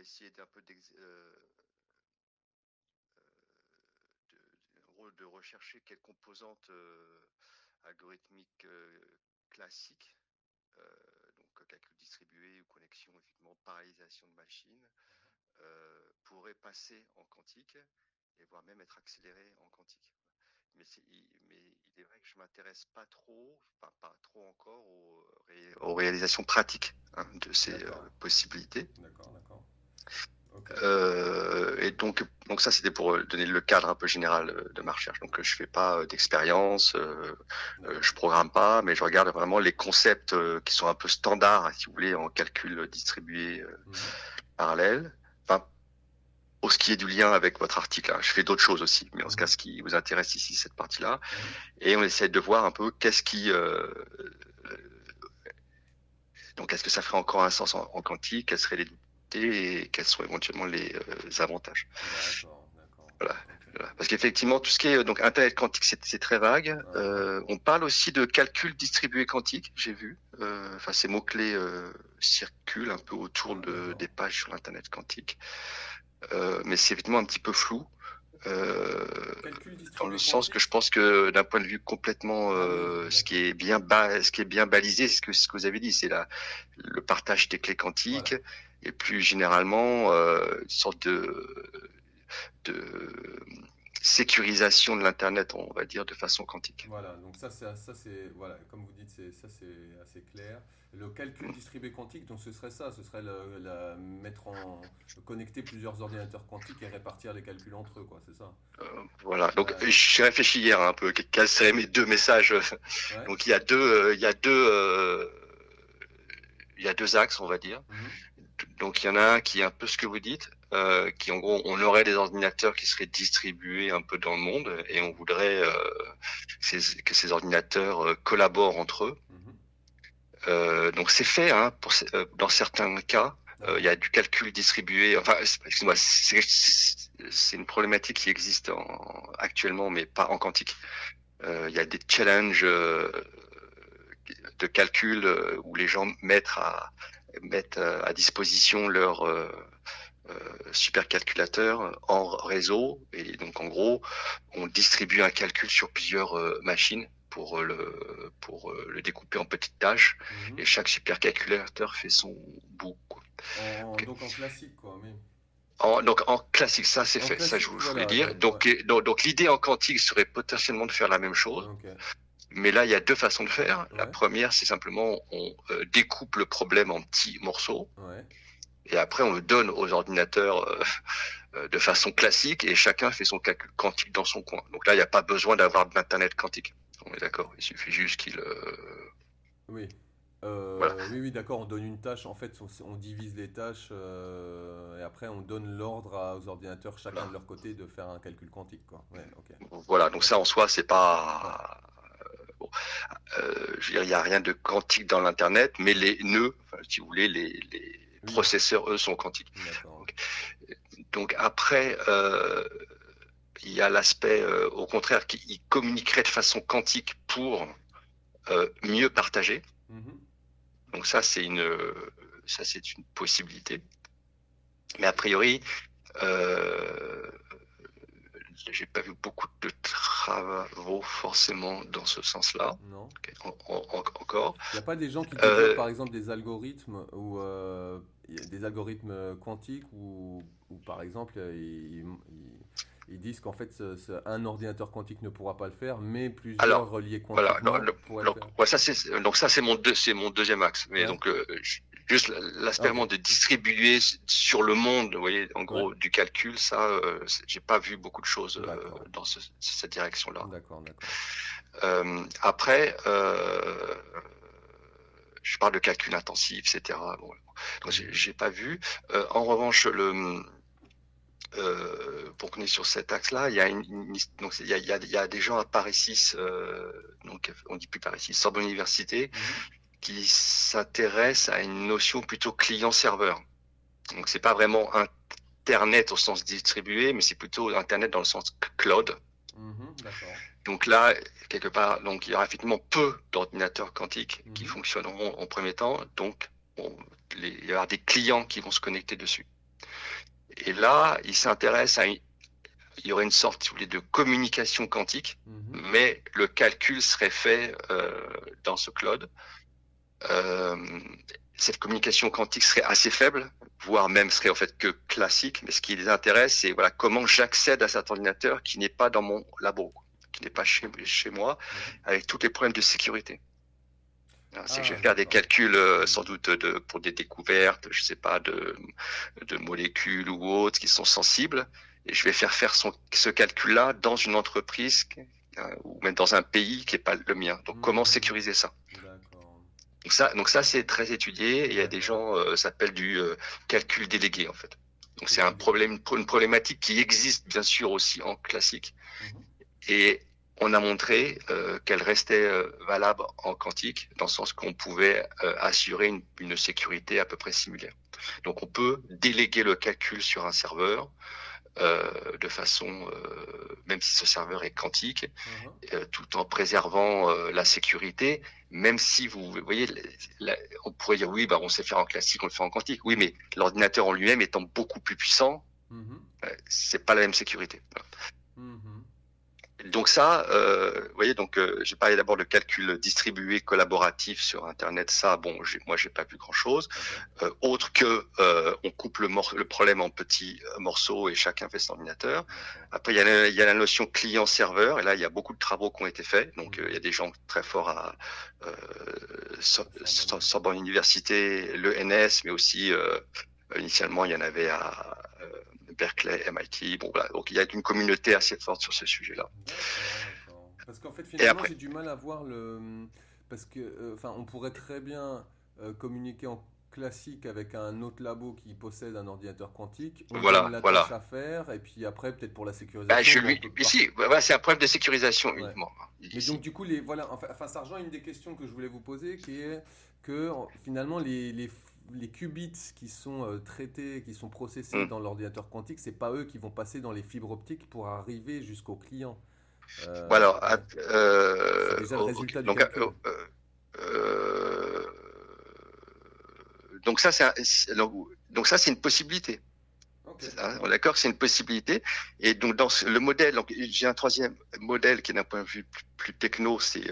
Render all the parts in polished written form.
essayer d'un peu en gros, de rechercher quelles composantes algorithmiques classiques, donc calcul distribué ou connexion, effectivement, parallélisation de machines, pourraient passer en quantique et voire même être accélérées en quantique. Mais il est vrai que je m'intéresse pas trop, enfin pas trop encore aux réalisations pratiques de ces D'accord. possibilités. D'accord, d'accord. Ok. Et donc ça, c'était pour donner le cadre un peu général de ma recherche. Donc je fais pas d'expérience, D'accord. je programme pas, mais je regarde vraiment les concepts qui sont un peu standards, si vous voulez, en calcul distribué Mhm. parallèle. Enfin, pour ce qui est du lien avec votre article, hein. Je fais d'autres choses aussi, mais en ce cas, Mhm. ce qui vous intéresse ici, cette partie-là. Mhm. Et on essaie de voir un peu donc est-ce que ça ferait encore un sens en quantique, quelles seraient les difficultés et quels sont éventuellement les avantages. D'accord, d'accord. Voilà. Ok. Voilà. Parce qu'effectivement, tout ce qui est donc Internet quantique, c'est très vague. Uh-huh. On parle aussi de calcul distribué quantique, j'ai vu. Enfin, ces mots-clés circulent un peu autour Ah, d'accord. des pages sur l'Internet quantique. Mais c'est effectivement un petit peu flou. Euh, Calcul Dans le distribué sens que je quantique? pense que d'un point de vue complètement, Ah oui, d'accord. ce qui est bien balisé, ce que vous avez dit, c'est le partage des clés quantiques Voilà. et plus généralement une sorte de sécurisation de l'internet, on va dire, de façon quantique. Voilà, donc ça c'est voilà, comme vous dites, ça c'est assez clair. Le calcul distribué quantique, donc ce serait ça, ce serait mettre en connecter plusieurs ordinateurs quantiques et répartir les calculs entre eux, quoi, c'est ça. Voilà. Donc Ouais, j'ai réfléchi hier un peu quels seraient mes deux messages. ouais, Donc il y a deux axes, on va dire. mhm, Donc il y en a un qui est un peu ce que vous dites, qui en gros on aurait des ordinateurs qui seraient distribués un peu dans le monde et on voudrait que ces ordinateurs collaborent entre eux. mhm, Donc c'est fait hein, dans certains cas. Il y d'accord, a du calcul distribué. Enfin, excuse-moi, c'est une problématique qui existe actuellement, mais pas en quantique. Il y a des challenges de calcul où les gens mettent à disposition leur supercalculateur en réseau et donc en gros on distribue un calcul sur plusieurs machines pour le découper en petites tâches mhm. et chaque supercalculateur fait son bout. Okay. Donc en classique, quoi, oui. Donc en classique, ça c'est En fait, ça classique, je voulais voilà, dire. ouais. Donc l'idée en quantique serait potentiellement de faire la même chose, Ok, mais là il y a deux façons de faire. La ouais, première, c'est simplement on découpe le problème en petits morceaux ouais. et après on le donne aux ordinateurs de façon classique et chacun fait son calcul quantique dans son coin. Donc là, il n'y a pas besoin d'avoir de l'internet quantique. On est d'accord. Il suffit juste qu'il Oui. voilà. Oui, oui, d'accord, on donne une tâche, en fait, on divise les tâches et après on donne l'ordre aux ordinateurs, chacun de Voilà. leur côté, de faire un calcul quantique, quoi. Ouais, ok. Voilà. Donc ça, en D'accord. soi, c'est Ouais. pas bon. Je veux dire, il n'y a rien de quantique dans l'internet, mais les nœuds, enfin, si vous voulez, les Oui. processeurs, eux, sont quantiques. D'accord. Donc, donc après, il y a l'aspect, au contraire, qui communiquerait de façon quantique pour mieux partager. Mhm. Donc ça c'est une possibilité. Mais a priori, euh, j'ai pas vu beaucoup de travaux forcément dans ce sens-là. Non. Okay. Encore. Il n'y a pas des gens qui développent, Euh, par exemple, des algorithmes ou des algorithmes quantiques où, par exemple, ils disent qu'en fait, un ordinateur quantique ne pourra pas le faire, mais plusieurs alors, reliés voilà. quantiquement pourraient le Donc, faire. ouais, donc ça c'est mon deuxième axe. Mais Ouais. donc juste Ah, l'aspect ok. vraiment de distribuer sur le monde, vous voyez, en Ouais. gros du calcul, ça, j'ai pas vu beaucoup de choses D'accord. dans cette direction-là. D'accord, d'accord. Après, je parle de calcul intensif, etc. Bon, donc Mhm. j'ai pas vu. En revanche, pour qu'on est sur cet axe-là, il y a donc il y a des gens à Paris 6, donc on dit plus Paris 6, Sorbonne Université, Mhm. qui s'intéressent à une notion plutôt client-serveur. Donc c'est pas vraiment Internet au sens distribué, mais c'est plutôt Internet dans le sens cloud. Mhm. D'accord. Donc là, quelque part, donc il y aura effectivement peu d'ordinateurs quantiques qui Mhm. fonctionneront en premier temps. Donc, il y aura des clients qui vont se connecter dessus. Et là, il y aurait une sorte, si vous voulez, de communication quantique, mais le calcul serait fait dans ce cloud. Cette communication quantique serait assez faible, voire même serait en fait que classique. Mais ce qui les intéresse, c'est voilà comment j'accède à cet ordinateur qui n'est pas dans mon labo, qui n'est pas chez moi, avec tous les problèmes de sécurité. C'est que je vais faire des calculs sans doute pour des découvertes, je sais pas, de molécules ou autres qui sont sensibles, et je vais faire ce calcul-là dans une entreprise ou même dans un pays qui n'est pas le mien. Donc comment sécuriser ça? Donc ça c'est très étudié, et il y a des gens, ça s'appelle du calcul délégué en fait. Donc c'est une problématique qui existe bien sûr aussi en classique, et on a montré qu'elle restait valable en quantique, dans le sens qu'on pouvait assurer une sécurité à peu près similaire. Donc on peut déléguer le calcul sur un serveur de façon, même si ce serveur est quantique, tout en préservant la sécurité, même si vous voyez, on pourrait dire oui, on sait faire en classique, on le fait en quantique. Oui, mais l'ordinateur en lui-même étant beaucoup plus puissant, c'est pas la même sécurité. Donc ça, vous voyez, donc j'ai parlé d'abord de calcul distribué collaboratif sur Internet. Ça, moi j'ai pas vu grand-chose, autre que on coupe le problème en petits morceaux et chacun fait son ordinateur. Après, il y a la notion client-serveur, et là il y a beaucoup de travaux qui ont été faits. Donc il y a des gens très forts à Sorbonne Université, l'ENS, mais aussi initialement il y en avait à Berkeley, MIT, voilà. Donc il y a une communauté assez forte sur ce sujet-là. Parce qu'en fait, finalement, j'ai du mal à voir parce que, on pourrait très bien communiquer en classique avec un autre labo qui possède un ordinateur quantique. On donne la tâche à faire, et puis après, peut-être pour la sécurisation. C'est un problème de sécurisation uniquement. Mais donc, du coup, ça rejoint une des questions que je voulais vous poser, qui est que finalement, les qubits qui sont traités, qui sont processés dans l'ordinateur quantique, c'est pas eux qui vont passer dans les fibres optiques pour arriver jusqu'au client. C'est déjà le résultat du calcul. Donc ça, c'est une possibilité. On est d'accord que c'est une possibilité. Et donc dans le modèle, j'ai un troisième modèle qui est d'un point de vue plus techno, c'est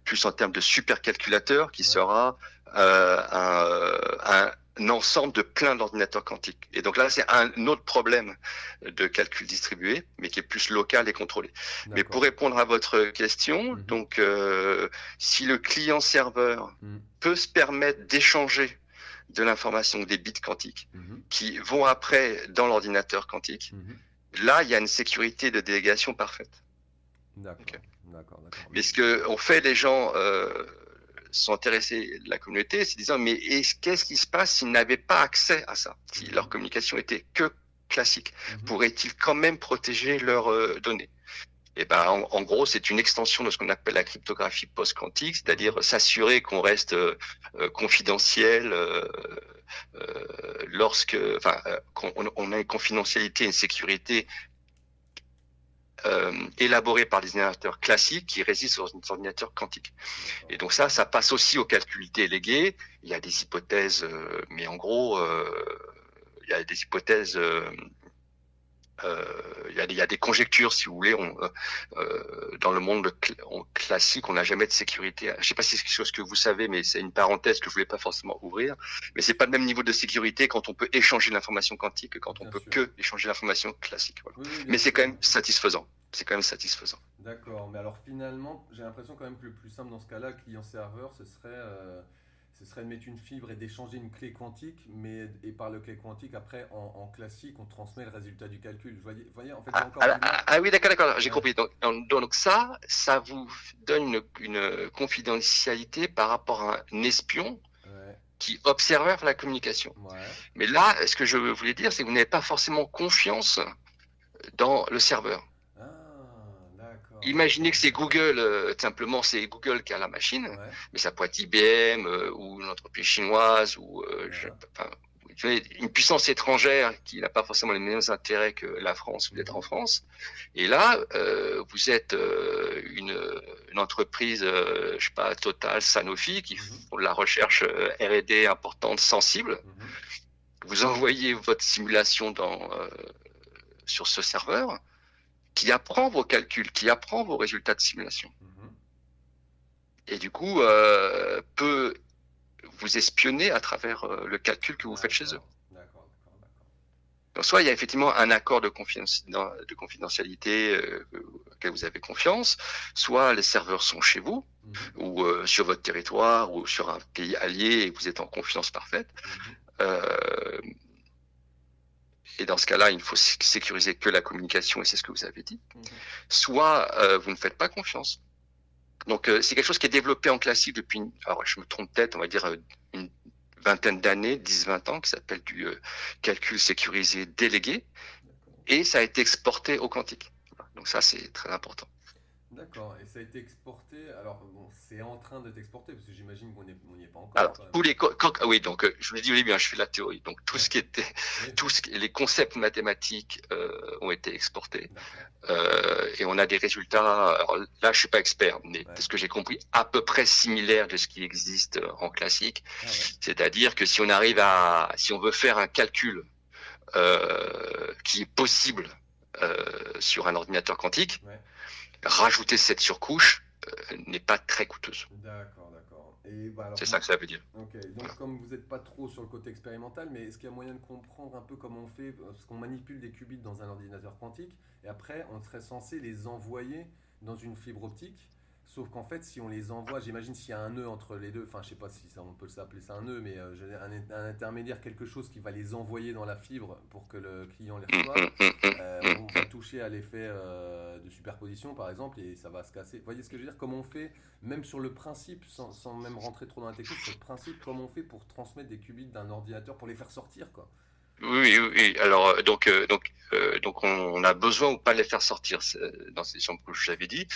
plus en termes de supercalculateur, qui sera un ensemble de plein d'ordinateurs quantiques. Et donc là, c'est un autre problème de calcul distribué, mais qui est plus local et contrôlé. Mais pour répondre à votre question, donc si le client-serveur peut se permettre d'échanger de l'information, des bits quantiques, qui vont après dans l'ordinateur quantique, là, il y a une sécurité de délégation parfaite. D'accord. Mais ce que on fait, les gens sont intéressés de la communauté, c'est disant, mais qu'est-ce qui se passe s'ils n'avaient pas accès à ça, si leur communication était que classique, pourraient-ils quand même protéger leurs données? Et en gros, c'est une extension de ce qu'on appelle la cryptographie post-quantique, c'est-à-dire s'assurer qu'on reste confidentiel qu'on a une confidentialité et une sécurité élaborée par des ordinateurs classiques qui résident sur des ordinateurs quantiques. Et donc ça passe aussi au calcul délégué. Il y a des hypothèses, mais en gros, il y a des hypothèses. Il y a des conjectures, si vous voulez. Dans le monde classique, on n'a jamais de sécurité. Je ne sais pas si c'est quelque chose que vous savez, mais c'est une parenthèse que je voulais pas forcément ouvrir. Mais c'est pas le même niveau de sécurité quand on peut échanger l'information quantique que quand on peut que échanger l'information classique. Voilà. Mais c'est quand même satisfaisant. D'accord. Mais alors finalement, j'ai l'impression quand même que le plus simple dans ce cas-là, client-serveur, ce serait de mettre une fibre et d'échanger une clé quantique, et par le clé quantique, après, en classique, on transmet le résultat du calcul. Vous voyez, en fait, oui, d'accord, j'ai compris. Donc ça vous donne une confidentialité par rapport à un espion qui observe la communication. Mais là, ce que je voulais dire, c'est que vous n'avez pas forcément confiance dans le serveur. Imaginez que c'est Google, simplement c'est Google qui a la machine, mais ça pourrait être IBM ou une entreprise chinoise ou une puissance étrangère qui n'a pas forcément les mêmes intérêts que la France, vous êtes en France. Et là, vous êtes une entreprise, je sais pas, Total, Sanofi, qui font de la recherche R&D importante, sensible. vous envoyez votre simulation sur ce serveur qui apprend vos calculs, qui apprend vos résultats de simulation. Et du coup, peut vous espionner à travers le calcul que vous faites chez eux. Donc, soit il y a effectivement un accord de confidentialité auquel vous avez confiance, soit les serveurs sont chez vous, ou sur votre territoire, ou sur un pays allié, et vous êtes en confiance parfaite. Et dans ce cas-là, il faut sécuriser que la communication, et c'est ce que vous avez dit. Soit vous ne faites pas confiance. Donc c'est quelque chose qui est développé en classique depuis, alors je me trompe peut-être, on va dire une vingtaine d'années, 10-20 ans, qui s'appelle du calcul sécurisé délégué, et ça a été exporté au quantique. Donc ça, c'est très important. D'accord, et ça a été exporté, alors bon, c'est en train d'être exporté, parce que j'imagine qu'on n'y est pas encore. Alors, oui, donc je vous l'ai dit, oui, bien, je fais la théorie, donc tout ce qui était, les concepts mathématiques ont été exportés, et on a des résultats, alors là je suis pas expert, mais de ce que j'ai compris, à peu près similaires de ce qui existe en classique, c'est-à-dire que si on veut faire un calcul qui est possible sur un ordinateur quantique, rajouter cette surcouche n'est pas très coûteuse. D'accord. C'est ça que ça veut dire. Ok, donc comme vous n'êtes pas trop sur le côté expérimental, mais est-ce qu'il y a moyen de comprendre un peu comment on fait, parce qu'on manipule des qubits dans un ordinateur quantique, et après on serait censé les envoyer dans une fibre optique, sauf qu'en fait si on les envoie, j'imagine s'il y a un nœud entre les deux, enfin je sais pas si on peut s'appeler ça un nœud, mais un intermédiaire, quelque chose qui va les envoyer dans la fibre pour que le client les reçoive, on va toucher à l'effet de superposition par exemple, et ça va se casser. Vous voyez ce que je veux dire? Comment on fait, même sur le principe, sans même rentrer trop dans la technique, sur le principe, comment on fait pour transmettre des qubits d'un ordinateur, pour les faire sortir, quoi? Oui. Alors, donc, on a besoin ou pas de les faire sortir dans ces exemples que j'avais dit.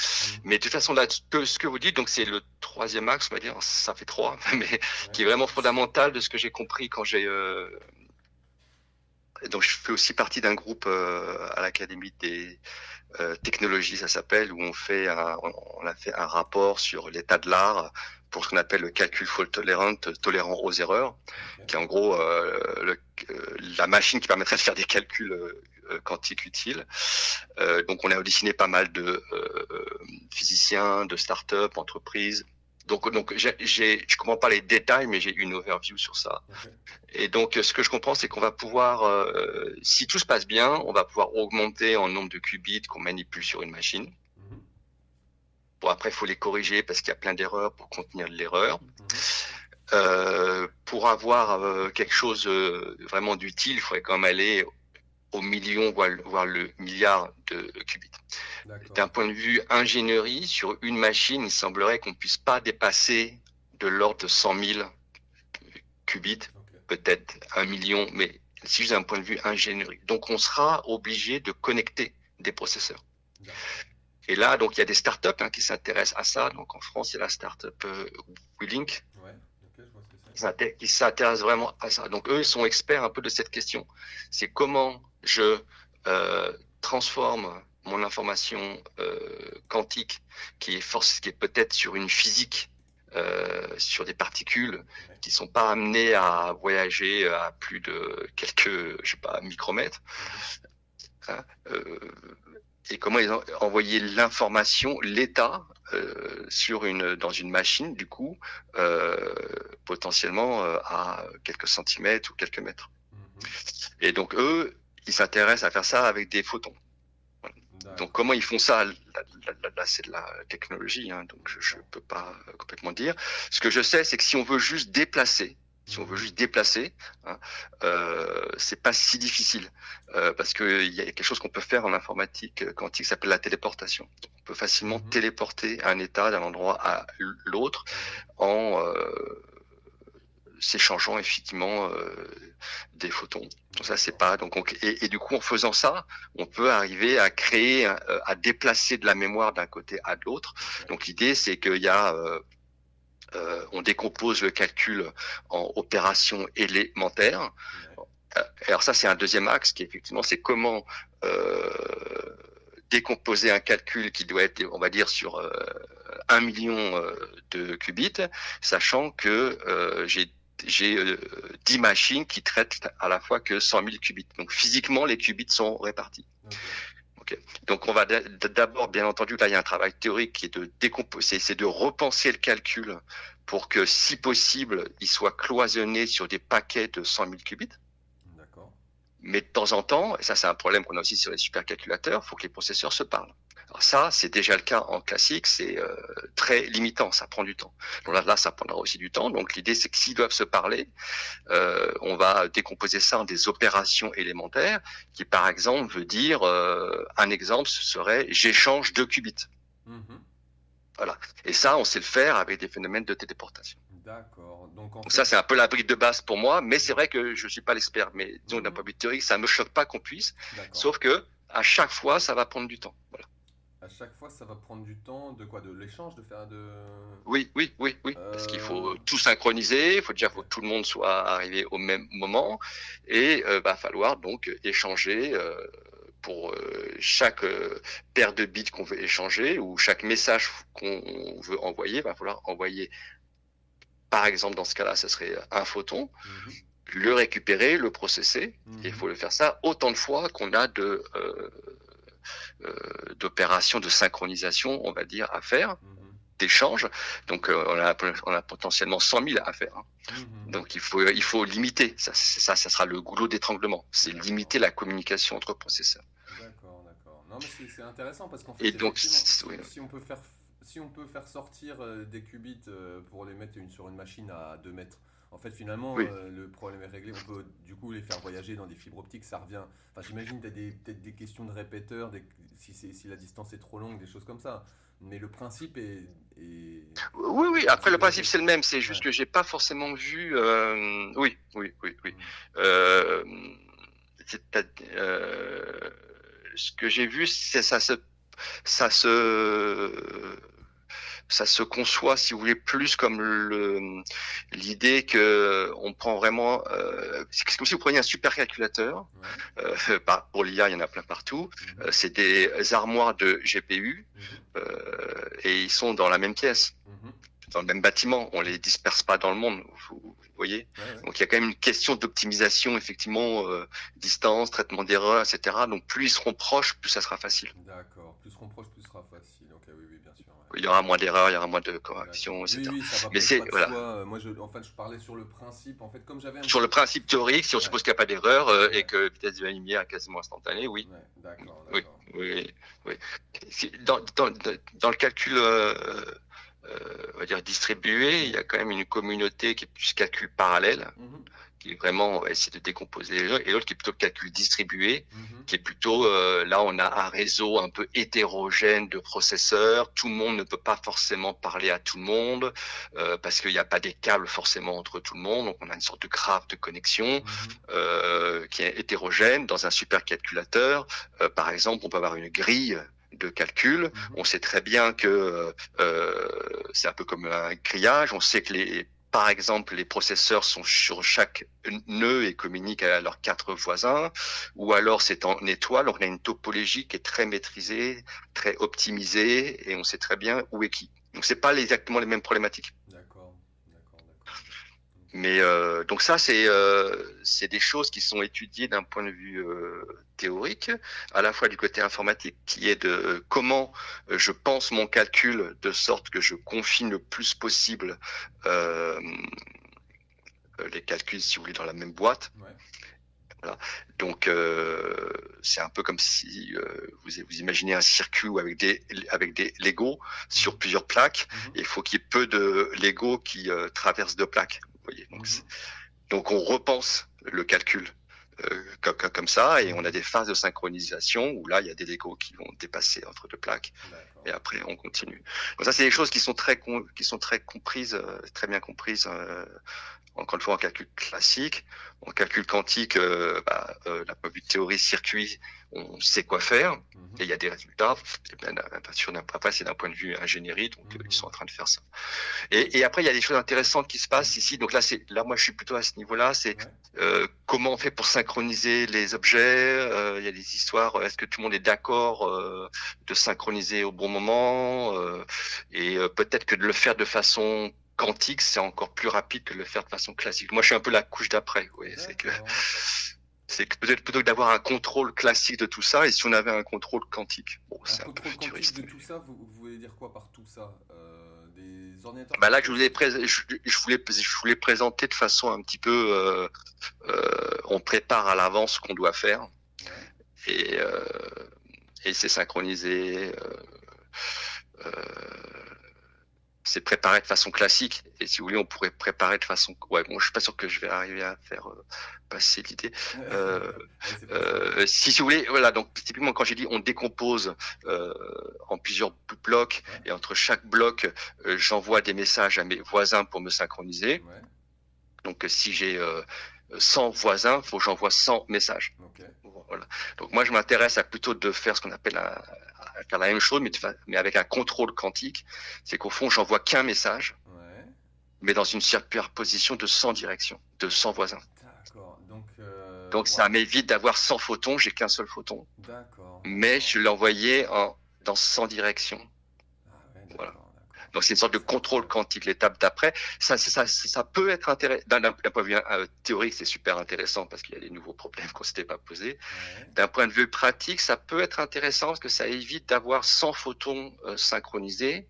Mais de toute façon, là, ce que vous dites, donc c'est le troisième axe, on va dire, ça fait trois, mais qui est vraiment fondamental de ce que j'ai compris quand j'ai. Donc, je fais aussi partie d'un groupe à l'Académie des technologies, ça s'appelle, où on a fait un rapport sur l'état de l'art pour ce qu'on appelle le calcul fault tolerant, tolérant aux erreurs, qui est en gros la machine qui permettrait de faire des calculs quantiques utiles. Donc on a auditionné pas mal de physiciens, de start-up, entreprises. Donc je comprends pas les détails, mais j'ai une overview sur ça. Et donc ce que je comprends, c'est qu'on va pouvoir, si tout se passe bien, on va pouvoir augmenter en nombre de qubits qu'on manipule sur une machine. Bon, après, il faut les corriger parce qu'il y a plein d'erreurs pour contenir l'erreur. Pour avoir quelque chose vraiment d'utile, il faudrait quand même aller au million, voire le milliard de qubits. D'un point de vue ingénierie, sur une machine, il semblerait qu'on ne puisse pas dépasser de l'ordre de 100 000 qubits, peut-être 1 million, mais c'est juste d'un point de vue ingénierie. Donc, on sera obligé de connecter des processeurs. Et là, donc, il y a des startups qui s'intéressent à ça. Donc, en France, il y a la startup WeLink qui s'intéresse vraiment à ça. Donc, eux, ils sont experts un peu de cette question. C'est comment je transforme mon information quantique qui est peut-être sur une physique, sur des particules qui sont pas amenées à voyager à plus de quelques, je sais pas, micromètres. Et comment ils ont envoyé l'information, l'état, dans une machine, du coup, potentiellement à quelques centimètres ou quelques mètres. Et donc, eux, ils s'intéressent à faire ça avec des photons. Voilà. Donc, comment ils font ça? Là, c'est de la technologie, donc je peux pas complètement dire. Ce que je sais, c'est que si on veut juste déplacer, c'est pas si difficile parce que il y a quelque chose qu'on peut faire en informatique quantique qui s'appelle la téléportation. On peut facilement téléporter un état d'un endroit à l'autre en s'échangeant effectivement des photons. Donc ça c'est pas et du coup en faisant ça, on peut arriver à créer, à déplacer de la mémoire d'un côté à l'autre. Donc l'idée c'est qu'il y a on décompose le calcul en opérations élémentaires. Alors ça, c'est un deuxième axe qui effectivement, c'est comment décomposer un calcul qui doit être, on va dire, sur 1 million de qubits, sachant que j'ai 10 machines qui traitent à la fois que 100 000 qubits. Donc physiquement, les qubits sont répartis. Okay. Donc on va d'abord, bien entendu, là il y a un travail théorique qui est de décomposer, c'est de repenser le calcul pour que, si possible, il soit cloisonné sur des paquets de 100 000 qubits. D'accord. Mais de temps en temps, et ça c'est un problème qu'on a aussi sur les supercalculateurs, il faut que les processeurs se parlent. Alors ça, c'est déjà le cas en classique, c'est très limitant, ça prend du temps. Donc là, ça prendra aussi du temps. Donc l'idée, c'est que s'ils doivent se parler, on va décomposer ça en des opérations élémentaires, qui par exemple veut dire, un exemple, ce serait j'échange 2 qubits. Voilà. Et ça, on sait le faire avec des phénomènes de téléportation. D'accord. Donc ça, c'est un peu la brique de base pour moi, mais c'est vrai que je suis pas l'expert. Mais disons, d'un point de vue théorique, ça me choque pas qu'on puisse. Sauf que à chaque fois, ça va prendre du temps. Voilà. À chaque fois, ça va prendre du temps de quoi? De l'échange, de faire de... Oui. Parce qu'il faut tout synchroniser. Il faut déjà que tout le monde soit arrivé au même moment. Et va falloir donc échanger pour chaque paire de bits qu'on veut échanger ou chaque message qu'on veut envoyer. Va falloir envoyer, par exemple, dans ce cas-là, ce serait un photon. Le récupérer, le processer. Et il faut le faire ça autant de fois qu'on a d'opérations de synchronisation, on va dire, à faire, d'échange. Donc on a potentiellement 100 000 à faire. Donc il faut limiter. Ça sera le goulot d'étranglement. C'est limiter la communication entre processeurs. D'accord. Non, mais c'est intéressant parce qu'en fait, donc, si on peut faire sortir des qubits pour les mettre sur une machine à 2 mètres, en fait, finalement, le problème est réglé. On peut du coup les faire voyager dans des fibres optiques, ça revient. Enfin, j'imagine que tu as peut-être des questions de répéteurs, si la distance est trop longue, des choses comme ça. Mais le principe est... Oui. Après, le principe, c'est le même. C'est juste que j'ai pas forcément vu... Oui. Ce que j'ai vu, c'est ça se conçoit, si vous voulez, plus comme l'idée que on prend vraiment... c'est comme si vous preniez un supercalculateur. Pour l'IA, il y en a plein partout. C'est des armoires de GPU et ils sont dans la même pièce, dans le même bâtiment. On les disperse pas dans le monde, vous voyez. Donc il y a quand même une question d'optimisation, effectivement, distance, traitement d'erreurs, etc. Donc plus ils seront proches, plus ça sera facile. D'accord. Plus ils seront proches, plus ce sera facile. Ok, oui, bien sûr. Il y aura moins d'erreurs, il y aura moins de corrections, etc. Oui, ça va. Mais c'est voilà. Moi, je parlais sur le principe. En fait, comme j'avais sur le principe théorique, si on suppose qu'il n'y a pas d'erreur et que la vitesse de la lumière est quasiment instantanée, oui. D'accord. Oui. Dans le calcul, on va dire distribué, il y a quand même une communauté qui est plus calcul parallèle, qui est vraiment, on va essayer de décomposer les gens, et l'autre qui est plutôt calcul distribué, qui est plutôt, là on a un réseau un peu hétérogène de processeurs, tout le monde ne peut pas forcément parler à tout le monde, parce qu'il n'y a pas des câbles forcément entre tout le monde, donc on a une sorte de graphe de connexion qui est hétérogène. Dans un supercalculateur, par exemple, on peut avoir une grille de calcul. On sait très bien que c'est un peu comme un grillage, on sait que par exemple, les processeurs sont sur chaque nœud et communiquent à leurs 4 voisins, ou alors c'est en étoile, on a une topologie qui est très maîtrisée, très optimisée, et on sait très bien où est qui. Donc c'est pas exactement les mêmes problématiques. D'accord. Mais donc ça, c'est des choses qui sont étudiées d'un point de vue théorique, à la fois du côté informatique, qui est de comment je pense mon calcul de sorte que je confine le plus possible les calculs, si vous voulez, dans la même boîte. Voilà. Donc c'est un peu comme si vous imaginez un circuit avec des Lego sur plusieurs plaques, et il faut qu'il y ait peu de Lego qui traversent 2 plaques. Vous voyez. Donc on repense le calcul comme ça, et on a des phases de synchronisation où là il y a des Legos qui vont dépasser entre 2 plaques, et après on continue. Donc ça, c'est des choses qui sont très comprises, très bien comprises. Encore une fois, en calcul classique. En calcul quantique, la théorie circuit, on sait quoi faire, et il y a des résultats. Et bien sûr, après, c'est d'un point de vue ingénierie, donc ils sont en train de faire ça. Et après, il y a des choses intéressantes qui se passent ici. Donc là, moi, je suis plutôt à ce niveau-là. C'est comment on fait pour synchroniser les objets. Il y a des histoires. Est-ce que tout le monde est d'accord de synchroniser au bon moment, et peut-être que de le faire de façon quantique, c'est encore plus rapide que de le faire de façon classique. Moi, je suis un peu la couche d'après. Oui, c'est que peut-être plutôt que d'avoir un contrôle classique de tout ça, et si on avait un contrôle quantique, bon, Un c'est un peu contrôle quantique futuriste. de tout ça, vous voulez dire quoi par tout ça? Des ordinateurs Bah qui là, peuvent... je voulais présenter de façon un petit peu, on prépare à l'avance ce qu'on doit faire, Ouais, et, euh, et c'est synchronisé. Euh, c'est préparé de façon classique. Et si vous voulez, on pourrait préparer de façon. Ouais, bon, je suis pas sûr que je vais arriver à faire passer l'idée. Euh, ouais, c'est possible. si vous voulez, voilà. Donc typiquement, quand j'ai dit on décompose en plusieurs blocs, Ouais, et entre chaque bloc, j'envoie des messages à mes voisins pour me synchroniser. ouais, Donc si j'ai 100 voisins, faut que j'envoie 100 messages. ok. Voilà. Donc moi, je m'intéresse à plutôt de faire ce qu'on appelle à faire la même chose, mais avec un contrôle quantique. C'est qu'au fond, j'envoie qu'un message, Ouais, mais dans une superposition de 100 directions, de 100 voisins. d'accord. Donc, Donc ça m'évite d'avoir 100 photons, j'ai qu'un seul photon, d'accord, mais d'accord. je l'ai envoyé dans 100 directions. Ah ouais, Voilà. d'accord, d'accord. Donc c'est une sorte de C'est contrôle incroyable. quantique, l'étape d'après. Ça peut être intéressant. D'un point de vue théorique, c'est super intéressant parce qu'il y a des nouveaux problèmes qu'on ne s'était pas posés. Ouais, D'un point de vue pratique, ça peut être intéressant parce que ça évite d'avoir 100 photons synchronisés.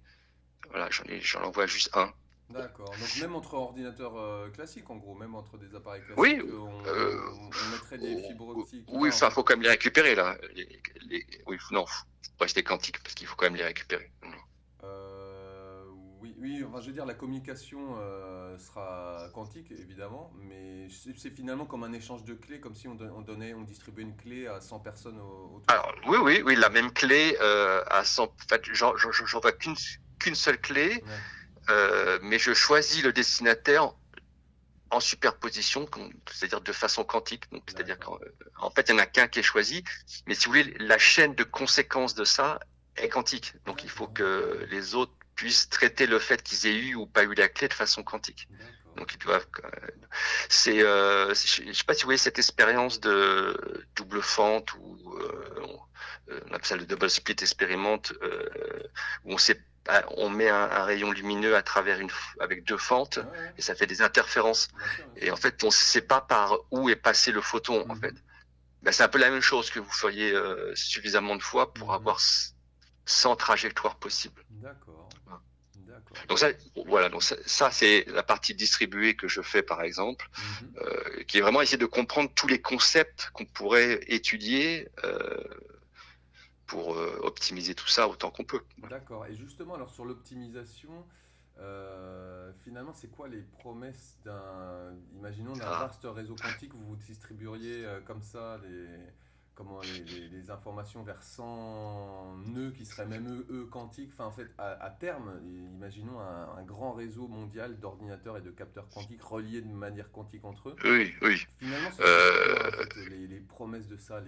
Voilà, j'en envoie juste un. d'accord. Donc même entre ordinateurs classiques, en gros, même entre des appareils Oui, classiques, on mettrait des fibres optiques. oui, Enfin, enfin, faut quand même les récupérer là. Oui, non, faut rester quantique parce qu'il faut quand même les récupérer. Euh, oui, oui, enfin, je veux dire, la communication sera quantique, évidemment, mais c'est finalement comme un échange de clés, comme si on distribuait une clé à 100 personnes autour. Alors, oui, la même clé à 100. En fait, j'en vois qu'une seule clé, Ouais, mais je choisis le destinataire en superposition, c'est-à-dire de façon quantique. Donc, c'est-à-dire d'accord. qu'en fait, il n'y en a qu'un qui est choisi, mais si vous voulez, la chaîne de conséquences de ça est quantique. Donc, il faut D'accord, que les autres puissent traiter le fait qu'ils aient eu ou pas eu la clé de façon quantique. d'accord. Donc, ils doivent. Je sais pas si vous voyez cette expérience de double fente ou on appelle ça le double split experiment, où on met un rayon lumineux à travers avec deux fentes Ouais, ouais, et ça fait des interférences. bien sûr, bien Et sûr. en fait, on ne sait pas par où est passé le photon, en fait. Mhm, Ben, c'est un peu la même chose que vous feriez suffisamment de fois pour mhm. avoir 100 trajectoires possibles. D'accord, d'accord, Donc ça, voilà, donc ça c'est la partie distribuée que je fais par exemple, mhm. qui est vraiment essayer de comprendre tous les concepts qu'on pourrait étudier pour optimiser tout ça autant qu'on peut. Voilà. D'accord. Et justement, alors sur l'optimisation, finalement, c'est quoi les promesses imaginons, d'un Ah. vaste réseau quantique où vous distribueriez comme ça les informations vers 100 nœuds qui seraient même eux quantiques. Enfin, en fait, à terme, imaginons un grand réseau mondial d'ordinateurs et de capteurs quantiques reliés de manière quantique entre eux. Oui, oui. Finalement, ce serait quoi, en Euh, fait, les promesses de ça,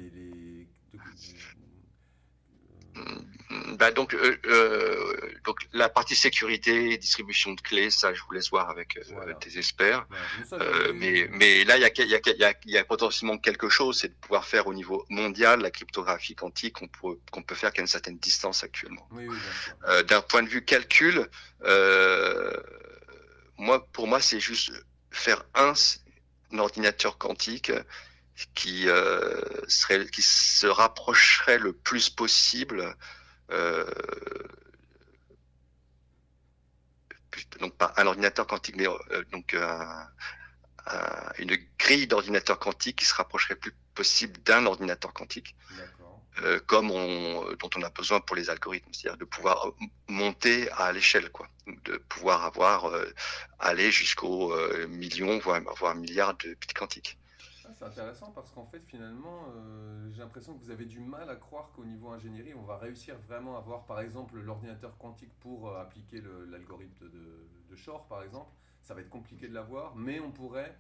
Bah donc la partie sécurité, distribution de clés, ça je vous laisse voir avec voilà. des experts. Ouais. Mais ça, je... Mais là il y a potentiellement quelque chose, c'est de pouvoir faire au niveau mondial la cryptographie quantique qu'on peut faire qu'à une certaine distance actuellement. Oui, oui, bien sûr, bien sûr. D'un point de vue calcul, pour moi c'est juste faire un ordinateur quantique qui se rapprocherait le plus possible, euh, donc pas un ordinateur quantique, mais donc une grille d'ordinateur quantique qui se rapprocherait le plus possible d'un ordinateur quantique, D'accord. dont on a besoin pour les algorithmes, c'est-à-dire de pouvoir monter à l'échelle, quoi, de pouvoir aller jusqu'aux millions, voire milliards de bits quantiques. Ah, c'est intéressant parce qu'en fait, finalement, j'ai l'impression que vous avez du mal à croire qu'au niveau ingénierie, on va réussir vraiment à avoir, par exemple, l'ordinateur quantique pour appliquer l'algorithme de Shor, par exemple. Ça va être compliqué de l'avoir, mais on pourrait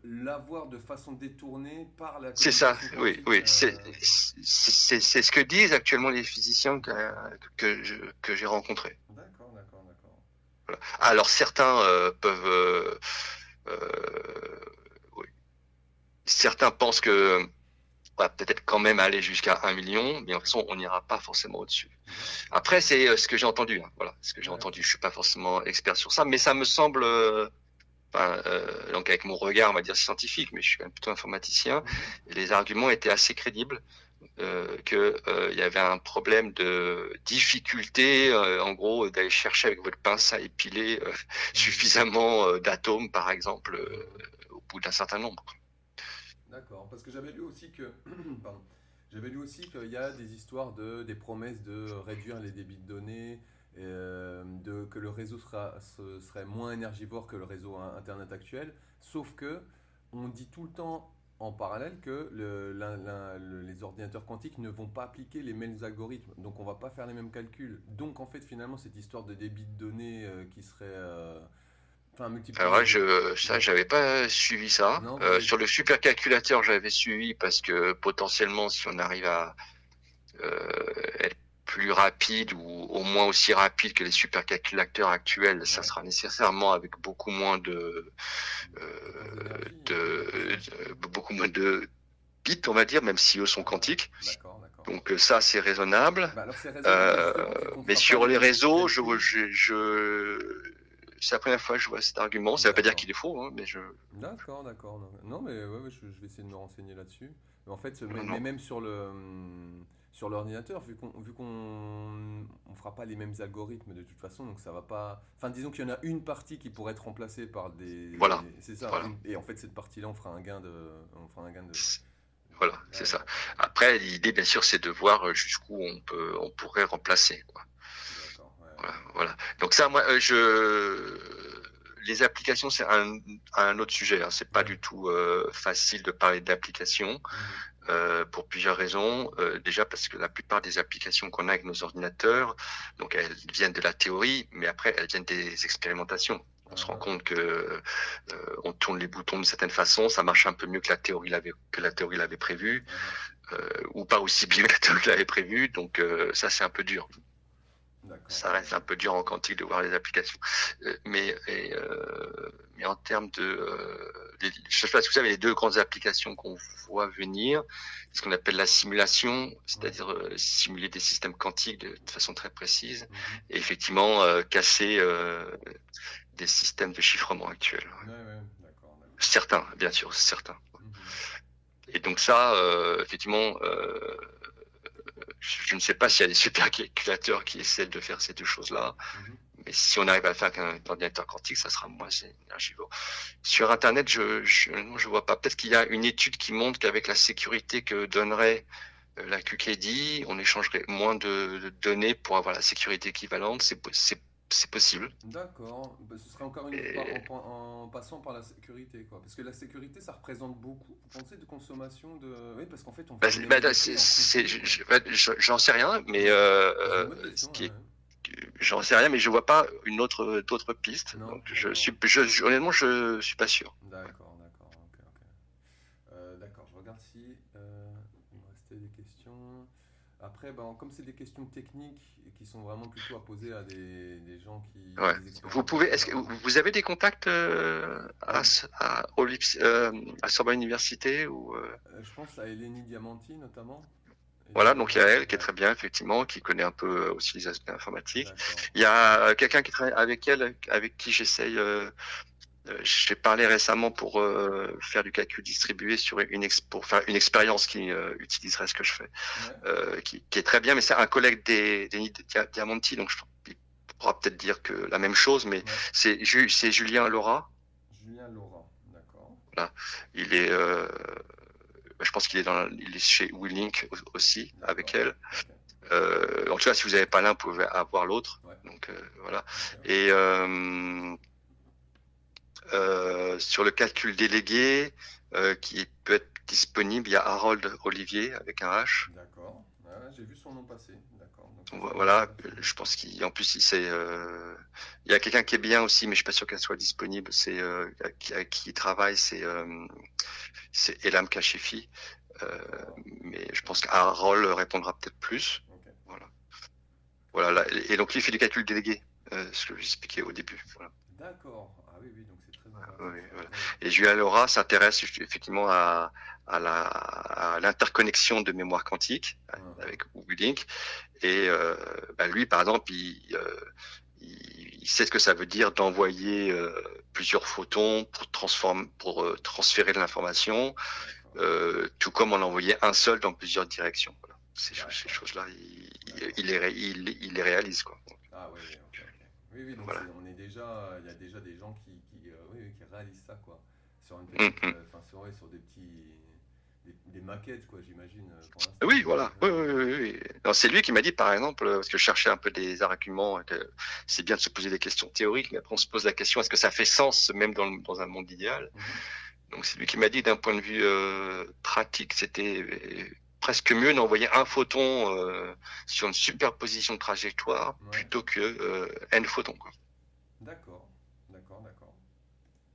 l'avoir de façon détournée par la C'est ça, communication oui, quantique. oui. C'est ce que disent actuellement les physiciens D'accord, que j'ai rencontrés. d'accord, d'accord, d'accord. Voilà. Alors certains peuvent, oui. Certains pensent que va peut-être quand même aller jusqu'à 1 million, mais de toute façon, on n'ira pas forcément au-dessus. D'accord. Après, c'est ce que j'ai entendu, hein. Voilà, ce que j'ai Ouais, entendu. Je suis pas forcément expert sur ça, mais ça me semble, enfin, donc avec mon regard, on va dire scientifique, mais je suis quand même plutôt informaticien, mhm. et les arguments étaient assez crédibles, que il y avait un problème de difficulté, en gros, d'aller chercher avec votre pince à épiler suffisamment d'atomes, par exemple, au bout d'un certain nombre. D'accord, parce que j'avais lu aussi que, pardon, j'avais lu aussi qu'il y a des histoires des promesses de réduire les débits de données, que le réseau serait moins énergivore que le réseau Internet actuel, sauf que on dit tout le temps en parallèle que les ordinateurs quantiques ne vont pas appliquer les mêmes algorithmes, donc on va pas faire les mêmes calculs. Donc en fait finalement cette histoire de débit de données qui serait, enfin Alors là, multiplié, ça, j'avais pas suivi ça. non, vous avez, Sur le supercalculateur, j'avais suivi parce que potentiellement, si on arrive à être plus rapide ou au moins aussi rapide que les supercalculateurs actuels, ça ouais, sera nécessairement avec dépense d'énergie, beaucoup moins de bits, on va dire, même si eux sont ah, quantiques. d'accord, d'accord. Donc ça, c'est raisonnable. Bah alors c'est raisonnable Euh, justement vu qu'on mais fera pas sur les les mêmes réseaux, calculs. c'est la première fois que je vois cet argument. Ça veut pas dire D'accord. qu'il est faux, hein, mais D'accord, d'accord. Non, mais ouais, je vais essayer de me renseigner là-dessus. Mais en fait, non, mais non. même sur l'ordinateur, vu qu'on fera pas les mêmes algorithmes de toute façon, donc ça va pas. Enfin, disons qu'il y en a une partie qui pourrait être remplacée par Voilà, c'est ça. voilà. Et en fait, cette partie-là, on fera un gain de. Voilà, c'est Ouais, ça. d'accord, Après, l'idée, bien sûr, c'est de voir jusqu'où on pourrait remplacer, quoi. d'accord. Ouais, Voilà, ouais. voilà. Donc ça, moi, les applications, c'est un autre sujet, hein. C'est pas Ouais. du tout facile de parler d'applications Mhm. pour plusieurs raisons. Déjà parce que la plupart des applications qu'on a avec nos ordinateurs, donc elles viennent de la théorie, mais après elles viennent des expérimentations. On se rend Ah, compte que on tourne les boutons d'une certaine façon, ça marche un peu mieux que la théorie l'avait prévu, ah, ah. ou pas aussi bien que la théorie l'avait prévu. Donc ça, c'est un peu dur. D'accord. Ça reste un peu dur en quantique de voir les applications. Mais en termes de... je sais pas si vous savez, les deux grandes applications qu'on voit venir, ce qu'on appelle la simulation, Ouais. c'est-à-dire simuler des systèmes quantiques de façon très précise, Mhm. et effectivement casser des systèmes de chiffrement actuels. Ouais, ouais, d'accord, d'accord. Certains, bien sûr, certains. Mhm. Et donc ça, effectivement, je ne sais pas s'il y a des supercalculateurs qui essaient de faire ces deux choses-là. Mhm. Mais si on arrive à le faire avec un ordinateur quantique, ça sera moins énergivore. Sur Internet, je vois pas. Peut-être qu'il y a une étude qui montre qu'avec la sécurité que donnerait la QKD, on échangerait moins de données pour avoir la sécurité équivalente. C'est possible. D'accord. Bah, ce serait encore une fois Et, en passant par la sécurité, quoi. Parce que la sécurité, ça représente beaucoup, vous pensez, de consommation de. Oui, parce qu'en fait, on va numériser en continu, quoi. j'en sais rien, mais C'est une bonne question, ouais. j'en sais rien, mais je vois pas d'autres pistes. Non, Donc d'accord. honnêtement, je suis pas sûr. D'accord, d'accord, ok, ok. D'accord, je regarde si il me restait des questions. Après, ben, comme c'est des questions techniques et qui sont vraiment plutôt à poser à des gens Ouais. des Vous pouvez, est-ce expérimentateurs. que vous avez des contacts Euh, à Sorbonne Université ou je pense à Eleni Diamanti notamment. voilà, Eleni donc il y a elle qui est ouais, très bien effectivement, qui connaît un peu aussi les aspects informatiques. d'accord. Il y a quelqu'un qui travaille avec elle, avec qui j'essaye. J'ai parlé récemment pour faire du calcul distribué sur pour faire une expérience qui utiliserait ce que je fais, Ouais, qui est très bien, mais c'est un collègue des Diamanti, donc il pourra peut-être dire que la même chose, mais ouais. c'est Julien Laura. Julien Laurent, d'accord. Voilà. Il est, je pense il est chez WeLink aussi avec D'accord. elle. Ok. En tout cas, si vous n'avez pas l'un, vous pouvez avoir l'autre. Ouais. Donc voilà. Ok, ok. Et sur le calcul délégué, qui peut être disponible, il y a Harold Olivier avec un H. D'accord. Ouais, ouais, j'ai vu son nom passer. D'accord. Donc ça peut Voilà, m'intéresser. je pense qu'en plus il y a quelqu'un qui est bien aussi, mais je suis pas sûr qu'elle soit disponible. C'est qui travaille, c'est Elam Kachefi. D'accord. Mais je pense qu'Harold répondra peut-être plus. Ok. Voilà. Voilà. Et donc, lui, il fait du calcul délégué, ce que j'expliquais au début. Voilà. D'accord. Ah oui, oui, donc c'est très intéressant Oui, ça. voilà. Ouais. Et Julien Laura s'intéresse effectivement à l'interconnexion de mémoire quantique Mhm. avec WLink. Et lui, par exemple, il sait ce que ça veut dire d'envoyer plusieurs photons pour transférer de l'information, D'accord. tout comme on envoyait un seul dans plusieurs directions. Voilà. Ces D'accord. choses-là, D'accord. il les réalise, quoi. Ah oui, oui, ok, ok. Oui, oui, donc Voilà. il y a déjà des gens oui, oui, qui réalisent ça, quoi. Sur une Mm, petite, mm. enfin, sur des des maquettes, quoi, j'imagine, pour l'instant. Oui, voilà. Oui, oui, oui, oui. Non, c'est lui qui m'a dit, par exemple, parce que je cherchais un peu des arguments, que c'est bien de se poser des questions théoriques, mais après on se pose la question, est-ce que ça fait sens même dans un monde idéal? Mhm. Donc c'est lui qui m'a dit, d'un point de vue pratique, c'était presque mieux d'envoyer un photon sur une superposition de trajectoire Ouais. plutôt que n photons, quoi. D'accord, d'accord, d'accord.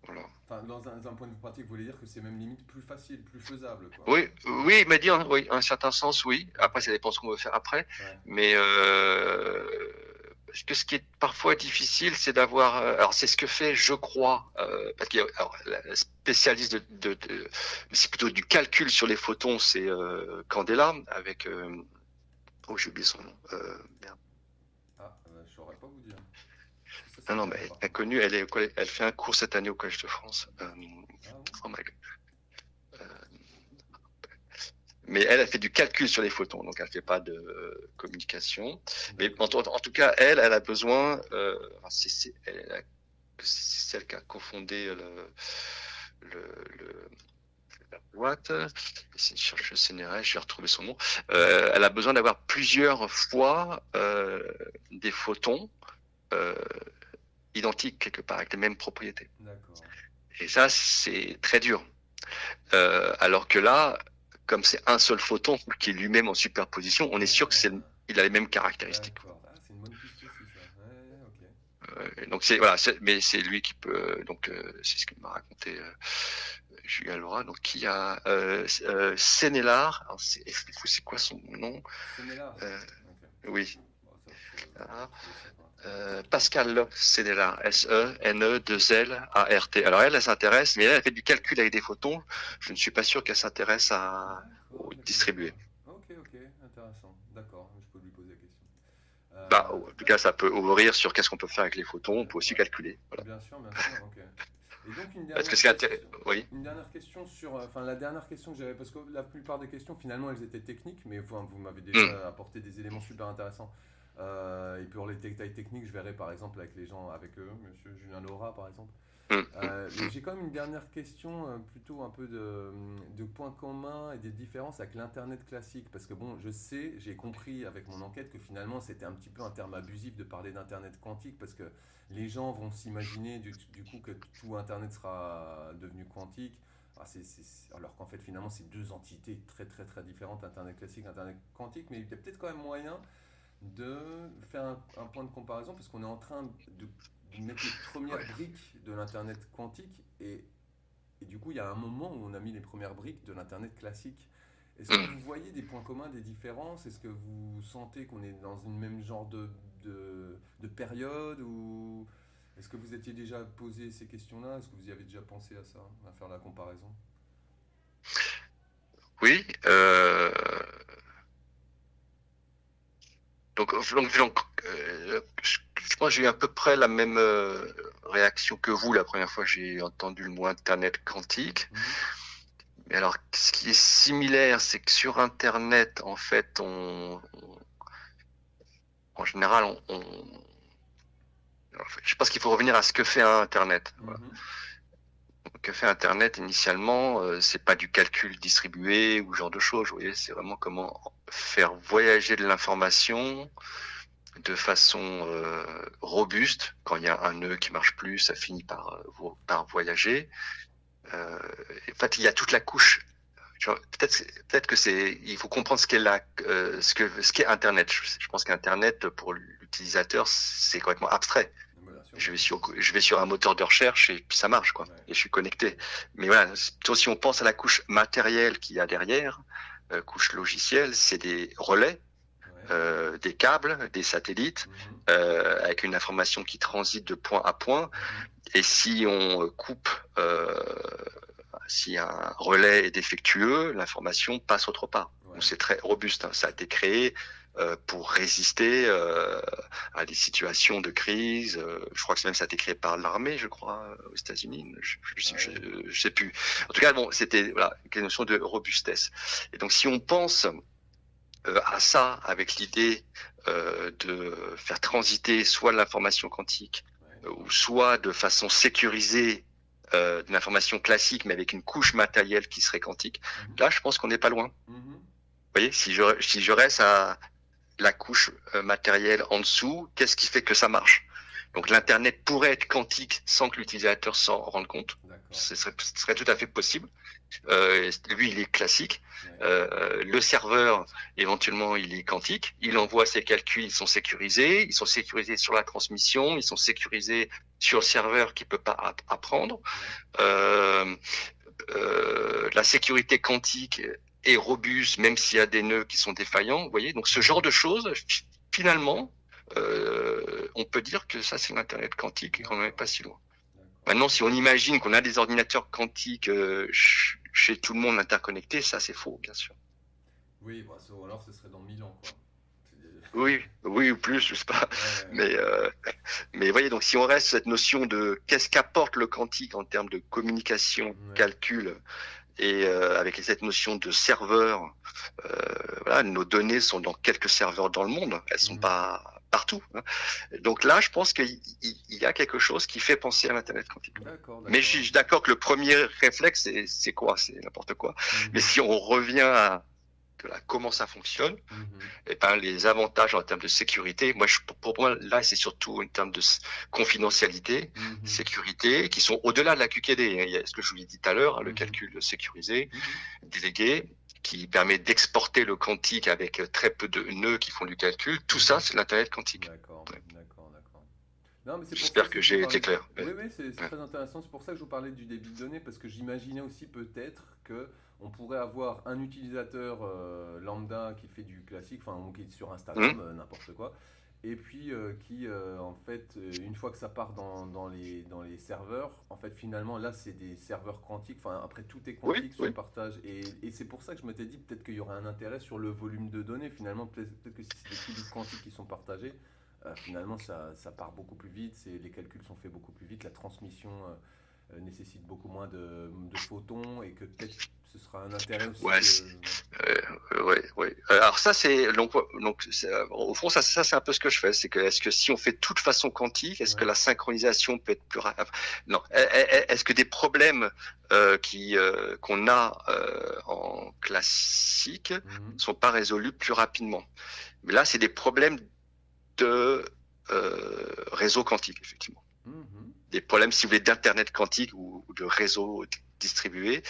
Voilà. Enfin, dans un point de vue pratique, vous voulez dire que c'est même limite plus facile, plus faisable, quoi. Oui, oui, il m'a dit, hein, oui, en un certain sens, oui. Ok, Après, ça dépend ce qu'on veut faire après. ouais. Mais parce que ce qui est parfois difficile, c'est d'avoir. Alors, c'est ce que fait, je crois, parce qu'il y a, alors, la spécialiste c'est plutôt du calcul sur les photons, c'est Candela avec. Oh, j'ai oublié son nom. Merde. Ah, je saurais pas vous dire. Parce que ça Non, me non, dit mais rien, elle par est contre. connue. Elle fait un cours cette année au Collège de France. Ah bon? Oh my God. Mais elle fait du calcul sur les photons, donc elle fait pas de communication. Mais en, D'accord. en tout cas, elle a besoin. C'est celle qui a cofondé le la boîte. C'est une chercheuse CNRS, je vais retrouver son nom. Elle a besoin d'avoir plusieurs fois des photons euh, identiques quelque part, avec les mêmes propriétés. D'accord. Et ça, c'est très dur. Alors que là, comme c'est un seul photon qui est lui-même en superposition, on est sûr que Ah, il a les mêmes caractéristiques. d'accord. Ah, c'est une bonne piste aussi, ça. Ouais, ok. Donc c'est voilà, mais c'est lui qui peut. Donc c'est ce qu'il m'a raconté Julien Laura. Donc qui a Sénélar. Alors c'est quoi son nom? Sénélar. euh, Ok. Oui. Bon, ça, je Ah, vais trouver ça pour Internet. Pascal Sénélar. Senelart. Alors elle s'intéresse, mais elle fait du calcul avec des photons. Je ne suis pas sûr qu'elle s'intéresse D'accord, aux d'accord, distribués. d'accord. Ok, ok, intéressant. D'accord, je peux lui poser la question. Bah, en tout cas, ça peut ouvrir sur qu'est-ce qu'on peut faire avec les photons. On peut aussi Ouais. calculer. Voilà. Bien sûr, ok. Et donc Parce que ce qui est intéressant, oui. une dernière question sur, enfin la dernière question que j'avais, parce que la plupart des questions finalement elles étaient techniques, mais vous m'avez Mm. déjà apporté des éléments super intéressants. Et pour les détails techniques, je verrai par exemple avec les gens, avec eux, Monsieur Julien Laura par exemple. Mm. Mais j'ai quand même une dernière question, plutôt un peu de points communs et des différences avec l'Internet classique. Parce que bon, je sais, j'ai compris avec mon enquête que finalement c'était un petit peu un terme abusif de parler d'Internet quantique parce que les gens vont s'imaginer du coup que tout Internet sera devenu quantique. Alors qu'en fait finalement c'est deux entités très très très différentes, Internet classique, Internet quantique. Mais il y a peut-être quand même moyen de faire un point de comparaison parce qu'on est en train de mettre les premières Ouais. briques de l'Internet quantique et du coup il y a un moment où on a mis les premières briques de l'Internet classique. Est-ce que Mm. vous voyez des points communs, des différences? Est-ce que vous sentez qu'on est dans une même genre de période ou est-ce que vous étiez déjà posé ces questions-là? Est-ce que vous y avez déjà pensé à ça, à faire la comparaison? Oui. Je pense que j'ai eu à peu près la même réaction que vous la première fois que j'ai entendu le mot Internet quantique. Mhm. Mais alors, ce qui est similaire, c'est que sur Internet, en fait, en général, je pense qu'il faut revenir à ce que fait Internet. Voilà. Mhm. Que fait Internet initialement, c'est pas du calcul distribué ou ce genre de choses. Vous voyez, c'est vraiment comment faire voyager de l'information de façon robuste. Quand il y a un nœud qui marche plus, ça finit par voyager. En fait, il y a toute la couche. Peut-être que il faut comprendre ce qu'est ce qu'est Internet. Je pense qu'Internet pour l'utilisateur c'est complètement abstrait. Bien sûr, Je vais sur un moteur de recherche et puis ça marche, quoi. ouais. Et je suis connecté. Mais voilà, plutôt si on pense à la couche matérielle qu'il y a derrière, couche logicielle, c'est des relais. Ouais. Ouais. des câbles, des satellites, Mhm. avec une information qui transite de point à point. Mhm. Et si on coupe, si un relais est défectueux, l'information passe autre part. Donc Ouais. c'est très robuste, hein. Ça a été créé pour résister à des situations de crise. Je crois que même ça a été créé par l'armée, je crois, aux États-Unis. Ouais. Je sais plus. En tout cas, bon, c'était voilà une notion de robustesse. Et donc, si on pense à ça avec l'idée de faire transiter soit l'information quantique Ouais. ou soit de façon sécurisée de l'information classique mais avec une couche matérielle qui serait quantique, Mhm. là je pense qu'on n'est pas loin. Mhm. Vous voyez, si je reste à la couche matérielle en dessous, qu'est-ce qui fait que ça marche? Donc D'accord. l'internet pourrait être quantique sans que l'utilisateur s'en rende compte. D'accord. Ce serait tout à fait possible. Lui, il est classique. Ouais. Le serveur, éventuellement, il est quantique. Il envoie ses calculs, ils sont sécurisés. Ils sont sécurisés sur la transmission. Ils sont sécurisés sur le serveur qui peut pas apprendre. Ouais. Euh, la sécurité quantique est robuste, même s'il y a des nœuds qui sont défaillants. Vous voyez, donc ce genre Mhm. de choses, finalement, on peut dire que ça, c'est l'Internet quantique et qu'on n'en est D'accord. pas si loin. D'accord. Maintenant, si on imagine qu'on a des ordinateurs quantiques chez tout le monde interconnectés, ça c'est faux, bien sûr. Oui, bah, ou alors ce serait dans 1000 ans, quoi. Oui, oui ou plus, je sais pas. Ouais. Mais voyez, donc si on reste sur cette notion de qu'est-ce qu'apporte le quantique en termes de communication, Ouais. calcul, et avec cette notion de serveur, voilà, nos données sont dans quelques serveurs dans le monde, elles sont Mhm. pas partout, hein. Donc là, je pense qu'il y a quelque chose qui fait penser à l'Internet quantique. D'accord, Mais je d'accord. suis d'accord que le premier réflexe, c'est quoi? C'est n'importe quoi. Mais Mhm. si on revient à comment ça fonctionne, Mhm. et ben les avantages en termes de sécurité, moi, pour moi, là, c'est surtout en termes de confidentialité, Mhm. sécurité, qui sont au-delà de la QKD, hein. Il y a ce que je vous l'ai dit tout à l'heure, hein, le Mhm. calcul sécurisé, Mhm. délégué, qui permet d'exporter le quantique avec très peu de nœuds qui font du calcul. Tout ça, Mhm. c'est l'Internet quantique. D'accord, Ouais. d'accord, d'accord. Non, mais c'est pour ça J'espère aussi que que je vous j'ai parlais été du... clair. Oui, Ouais. oui, c'est très intéressant. C'est pour ça que je vous parlais du débit de données, parce que j'imaginais aussi peut-être que on pourrait avoir un utilisateur lambda qui fait du classique, enfin, ou qui est sur Hum, Instagram, n'importe quoi, et puis qui, en fait, une fois que ça part dans les serveurs, en fait, finalement, là, c'est des serveurs quantiques. Enfin, après, tout est oui, quantique, se oui. partage. Et c'est pour ça que je m'étais dit peut-être qu'il y aurait un intérêt sur le volume de données. Finalement, peut-être que si c'est des qubits quantiques qui sont partagés, finalement, ça part beaucoup plus vite, les calculs sont faits beaucoup plus vite, la transmission nécessite beaucoup moins de photons et que peut-être ce sera un intérêt aussi Ouais, de... ouais, ouais. Alors ça c'est donc au fond ça c'est un peu ce que je fais, c'est que est-ce que si on fait tout de façon quantique, est-ce que Ouais. la synchronisation peut être plus rapide? Non. Est-ce que des problèmes qui qu'on a en classique Mhm. sont pas résolus plus rapidement? Mais là c'est des problèmes de réseau quantique effectivement. Mhm. Des problèmes si vous voulez d'internet quantique ou de réseau distribué. Mhm.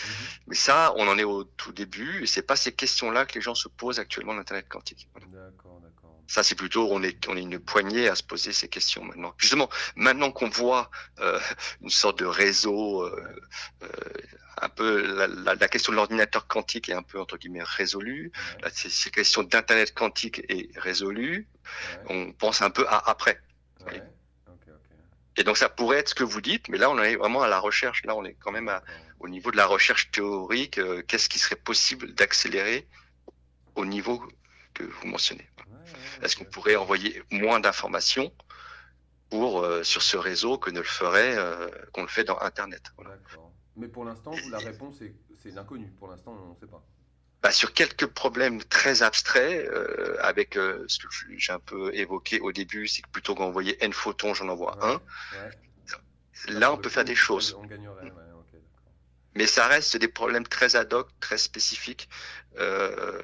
Mais ça, on en est au tout début, et c'est pas ces questions-là que les gens se posent actuellement l'Internet quantique. Voilà. D'accord, d'accord. Ça, c'est plutôt, on est une poignée à se poser ces questions maintenant. Justement, maintenant qu'on voit une sorte de réseau, Ouais, euh, un peu la question de l'ordinateur quantique est un peu entre guillemets résolue. ouais, Là, ces questions d'Internet quantique est résolue. ouais, On pense un peu à après. Vous voyez. ouais. Ok, ok. Et donc ça pourrait être ce que vous dites, mais là on est vraiment à la recherche. Là on est quand même D'accord. au niveau de la recherche théorique. Qu'est-ce qui serait possible d'accélérer au niveau que vous mentionnez? Ouais, ouais, Est-ce ok, qu'on ok. pourrait envoyer moins d'informations sur ce réseau que ne le ferait qu'on le fait dans Internet? Voilà. D'accord. Mais pour l'instant, vous, la réponse, c'est l'inconnu. Pour l'instant, on ne sait pas. Bah, sur quelques problèmes très abstraits, avec ce que j'ai un peu évoqué au début, c'est que plutôt qu'envoyer n photons, j'en envoie un. Ouais, ouais. Là, Là, pour on le peut faire coup, des choses. on gagnerait. Ouais, ok, d'accord. Mais ça reste des problèmes très ad hoc, très spécifiques. Euh,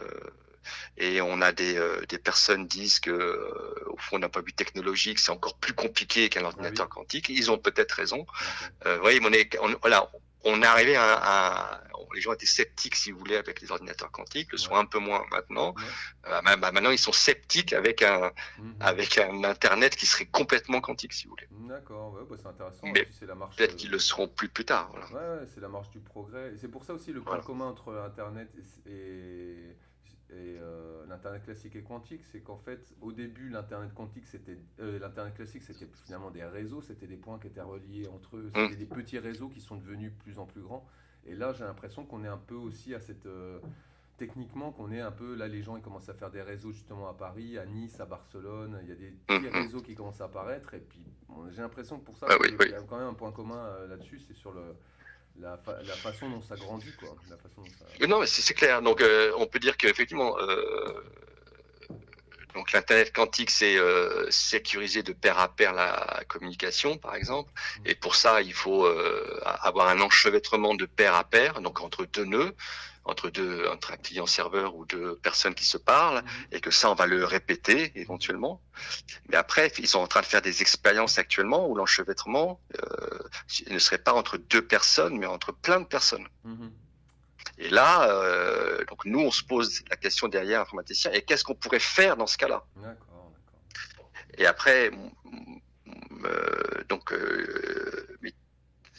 et on a des personnes disent que, au fond, d'un point de vue technologique, c'est encore plus compliqué qu'un Ah oui, ordinateur quantique. Ils ont peut-être raison. ok. Vous voyez, voilà, on est arrivé les gens étaient sceptiques, si vous voulez, avec les ordinateurs quantiques, le sont Ouais, un peu moins maintenant. ouais. Maintenant, ils sont sceptiques Mhm. avec un Internet qui serait complètement quantique, si vous voulez. D'accord, ouais, bah, c'est intéressant. Et Mais puis c'est la marche. peut-être qu'ils le seront plus tard. Voilà. Ouais, ouais, c'est la marche du progrès. Et c'est pour ça aussi le point Voilà. commun entre Internet et Internet classique et quantique, c'est qu'en fait, au début, l'Internet classique, c'était finalement des réseaux, c'était des points qui étaient reliés entre eux, Hum, c'était des petits réseaux qui sont devenus de plus en plus grands. Et là, j'ai l'impression qu'on est un peu aussi à cette, techniquement, qu'on est un peu, là, les gens, ils commencent à faire des réseaux justement à Paris, à Nice, à Barcelone, il y a des petits hum. réseaux qui commencent à apparaître, et puis bon, j'ai l'impression que pour ça, Ah oui, qu'il oui. y a quand même un point commun là-dessus, c'est sur la façon dont ça grandit, quoi. La façon dont ça... Non, mais c'est clair. Donc, on peut dire qu'effectivement, donc l'Internet quantique, c'est sécuriser de pair à pair la communication, par exemple. Et pour ça, il faut avoir un enchevêtrement de pair à pair, donc entre deux nœuds, entre un client-serveur ou deux personnes qui se parlent, et que ça, on va le répéter éventuellement. Mais après, ils sont en train de faire des expériences actuellement où l'enchevêtrement ne serait pas entre deux personnes, mais entre plein de personnes. Mhm. Et là, donc nous, on se pose la question derrière, informaticien, et qu'est-ce qu'on pourrait faire dans ce cas-là? D'accord, d'accord. Et après, donc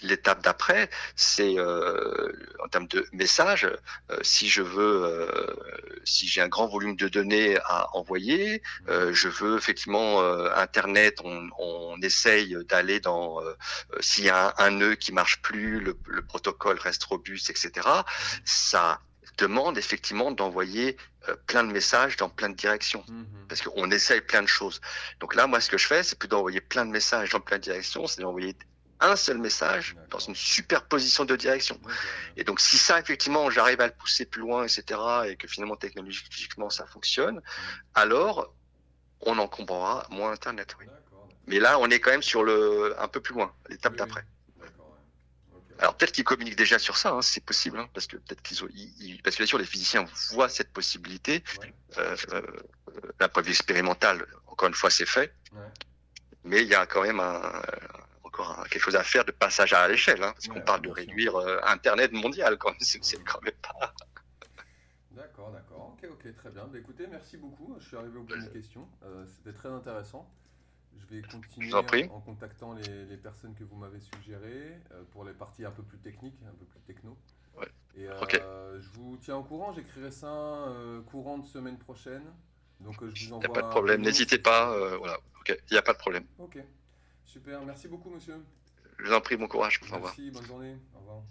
l'étape d'après, c'est en termes de messages, si j'ai un grand volume de données à envoyer, je veux effectivement Internet, on essaye d'aller dans, s'il y a un nœud qui marche plus, le protocole reste robuste, etc. Ça demande effectivement d'envoyer plein de messages dans plein de directions. Parce qu'on essaye plein de choses. Donc là, moi, ce que je fais, c'est plus d'envoyer plein de messages dans plein de directions, c'est d'envoyer un seul message dans une superposition de directions. Et donc, si ça, effectivement, j'arrive à le pousser plus loin, etc., et que finalement, technologiquement, ça fonctionne, alors, on encombrera moins Internet. Oui. Mais là, on est quand même sur un peu plus loin, l'étape d'après. Alors peut-être qu'ils communiquent déjà sur ça, hein, c'est possible, hein, parce que peut-être parce que bien sûr les physiciens voient cette possibilité. D'un point de vue expérimental, encore une fois, c'est fait, mais il y a quand même encore quelque chose à faire de passage à l'échelle, hein, parce qu'on parle de réduire Internet mondial, quand même, c'est quand même pas. D'accord, d'accord. Ok, ok, très bien. Bah, écoutez, merci beaucoup. Je suis arrivé au bout de mes questions. C'était très intéressant. Je vais continuer en contactant les personnes que vous m'avez suggérées pour les parties un peu plus techniques, un peu plus techno. Ouais. Et Okay. je vous tiens au courant. J'écrirai ça courant de semaine prochaine. Donc je vous Il n'y a envoie pas de un problème, mail. n'hésitez pas. Voilà. Ok, il n'y a pas de problème. Ok, super. Merci beaucoup, monsieur. Je vous en prie, bon courage. Au revoir. Merci, bonne journée. Au revoir.